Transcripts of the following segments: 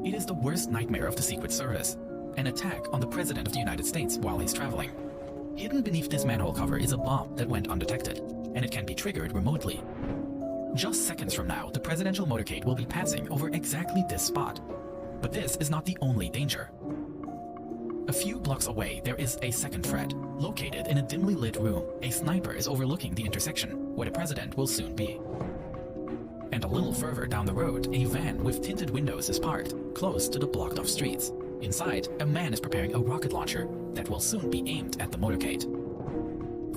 It is the worst nightmare of the Secret Service, an attack on the President of the United States while he's traveling. Hidden beneath this manhole cover is a bomb that went undetected, and it can be triggered remotely. Just seconds from now, the presidential motorcade will be passing over exactly this spot. But this is not the only danger. A few blocks away, there is a second threat. Located in a dimly lit room, a sniper is overlooking the intersection, where the president will soon be. And a little further down the road, a van with tinted windows is parked, close to the blocked-off streets. Inside, a man is preparing a rocket launcher that will soon be aimed at the motorcade.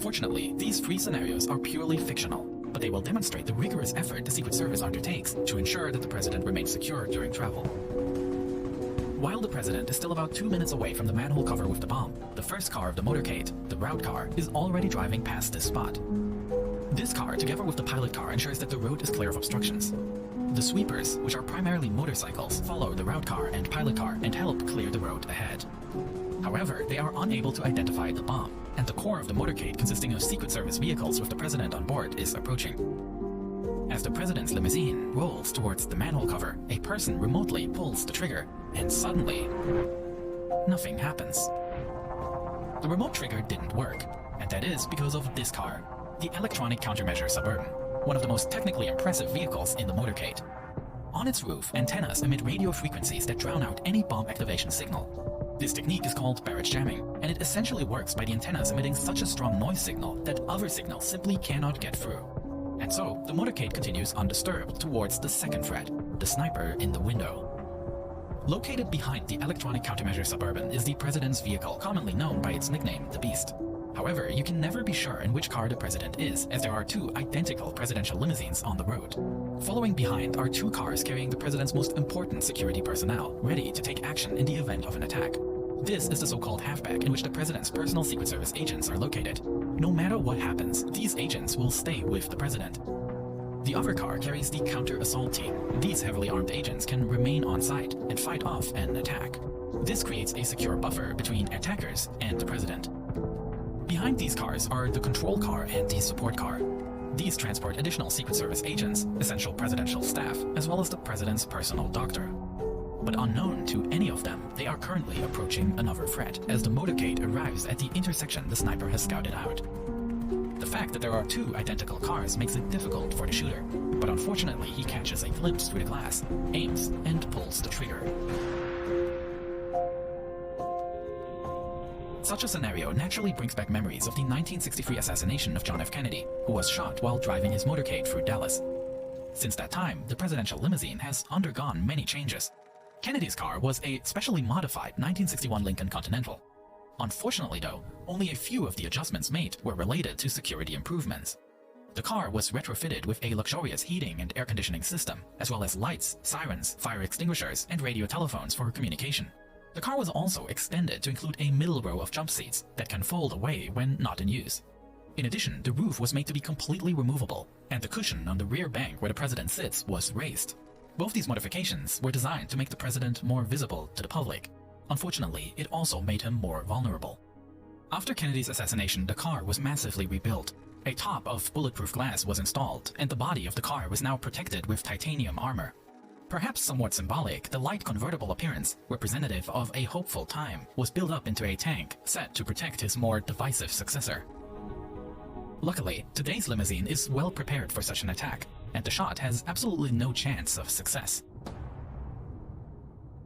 Fortunately, these three scenarios are purely fictional, but they will demonstrate the rigorous effort the Secret Service undertakes to ensure that the president remains secure during travel. While the president is still about 2 minutes away from the manhole cover with the bomb, the first car of the motorcade, the route car, is already driving past this spot. This car, together with the pilot car, ensures that the road is clear of obstructions. The sweepers, which are primarily motorcycles, follow the route car and pilot car and help clear the road ahead. However, they are unable to identify the bomb, and the core of the motorcade, consisting of Secret Service vehicles with the president on board, is approaching. As the president's limousine rolls towards the manhole cover, a person remotely pulls the trigger, and suddenly, nothing happens. The remote trigger didn't work, and that is because of this car, the Electronic Countermeasure Suburban, one of the most technically impressive vehicles in the motorcade. On its roof, antennas emit radio frequencies that drown out any bomb activation signal. This technique is called barrage jamming, and it essentially works by the antennas emitting such a strong noise signal that other signals simply cannot get through. And so, the motorcade continues undisturbed towards the second threat, the sniper in the window. Located behind the Electronic Countermeasure Suburban is the president's vehicle, commonly known by its nickname, the Beast. However, you can never be sure in which car the president is, as there are two identical presidential limousines on the road. Following behind are two cars carrying the president's most important security personnel, ready to take action in the event of an attack. This is the so-called halfback in which the president's personal Secret Service agents are located. No matter what happens, these agents will stay with the president. The other car carries the counter-assault team. These heavily armed agents can remain on site and fight off an attack. This creates a secure buffer between attackers and the president. Behind these cars are the control car and the support car. These transport additional Secret Service agents, essential presidential staff, as well as the president's personal doctor. But unknown to any of them, they are currently approaching another threat as the motorcade arrives at the intersection the sniper has scouted out. The fact that there are two identical cars makes it difficult for the shooter, but unfortunately he catches a glimpse through the glass, aims, and pulls the trigger. Such a scenario naturally brings back memories of the 1963 assassination of John F. Kennedy, who was shot while driving his motorcade through Dallas. Since that time, the presidential limousine has undergone many changes. Kennedy's car was a specially modified 1961 Lincoln Continental. Unfortunately though, only a few of the adjustments made were related to security improvements. The car was retrofitted with a luxurious heating and air conditioning system, as well as lights, sirens, fire extinguishers, and radio telephones for communication. The car was also extended to include a middle row of jump seats that can fold away when not in use. In addition, the roof was made to be completely removable, and the cushion on the rear bank where the president sits was raised. Both these modifications were designed to make the president more visible to the public. Unfortunately, it also made him more vulnerable. After Kennedy's assassination, the car was massively rebuilt. A top of bulletproof glass was installed, and the body of the car was now protected with titanium armor. Perhaps somewhat symbolic, the light convertible appearance, representative of a hopeful time, was built up into a tank set to protect his more divisive successor. Luckily, today's limousine is well prepared for such an attack, and the shot has absolutely no chance of success.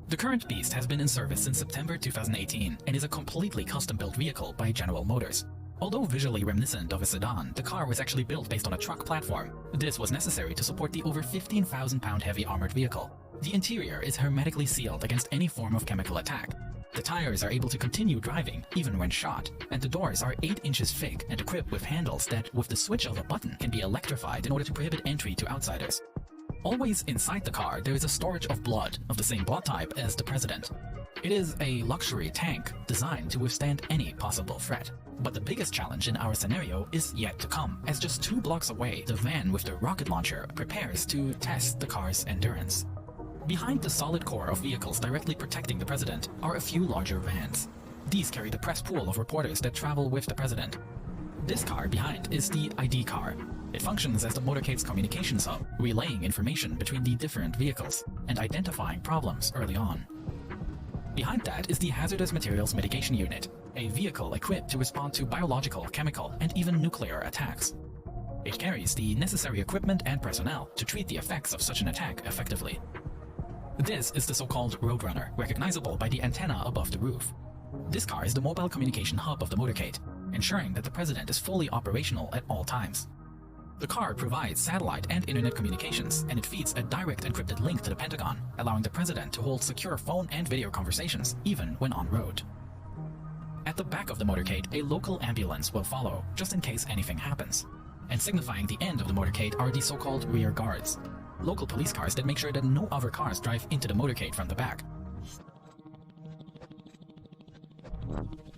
The current Beast has been in service since September 2018 and is a completely custom-built vehicle by General Motors. Although visually reminiscent of a sedan, the car was actually built based on a truck platform. This was necessary to support the over 15,000-pound heavy armored vehicle. The interior is hermetically sealed against any form of chemical attack. The tires are able to continue driving even when shot, and the doors are 8 inches thick and equipped with handles that, with the switch of a button, can be electrified in order to prohibit entry to outsiders. Always inside the car, there is a storage of blood of the same blood type as the president. It is a luxury tank designed to withstand any possible threat. But the biggest challenge in our scenario is yet to come, as just 2 blocks away, the van with the rocket launcher prepares to test the car's endurance. Behind the solid core of vehicles directly protecting the president are a few larger vans. These carry the press pool of reporters that travel with the president. This car behind is the ID car. It functions as the motorcade's communications hub, relaying information between the different vehicles and identifying problems early on. Behind that is the Hazardous Materials Mitigation Unit, a vehicle equipped to respond to biological, chemical, and even nuclear attacks. It carries the necessary equipment and personnel to treat the effects of such an attack effectively. This is the so-called Roadrunner, recognizable by the antenna above the roof. This car is the mobile communication hub of the motorcade, ensuring that the president is fully operational at all times. The car provides satellite and internet communications, and it feeds a direct encrypted link to the Pentagon, allowing the president to hold secure phone and video conversations even when on road. At the back of the motorcade, a local ambulance will follow, just in case anything happens. And signifying the end of the motorcade are the so-called rear guards, local police cars that make sure that no other cars drive into the motorcade from the back.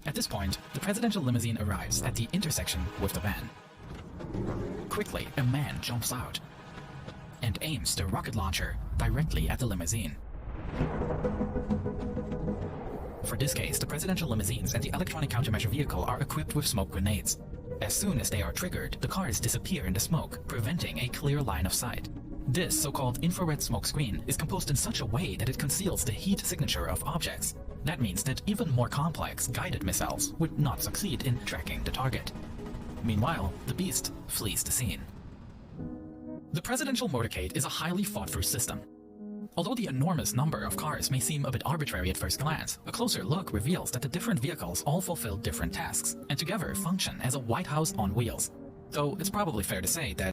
At this point, the presidential limousine arrives at the intersection with the van. Quickly, a man jumps out and aims the rocket launcher directly at the limousine. For this case, the presidential limousines and the electronic countermeasure vehicle are equipped with smoke grenades. As soon as they are triggered, the cars disappear in the smoke, preventing a clear line of sight. This so-called infrared smoke screen is composed in such a way that it conceals the heat signature of objects. That means that even more complex guided missiles would not succeed in tracking the target. Meanwhile, the beast flees the scene. The presidential motorcade is a highly thought-through system. Although the enormous number of cars may seem a bit arbitrary at first glance, a closer look reveals that the different vehicles all fulfill different tasks, and together function as a White House on wheels. Though it's probably fair to say that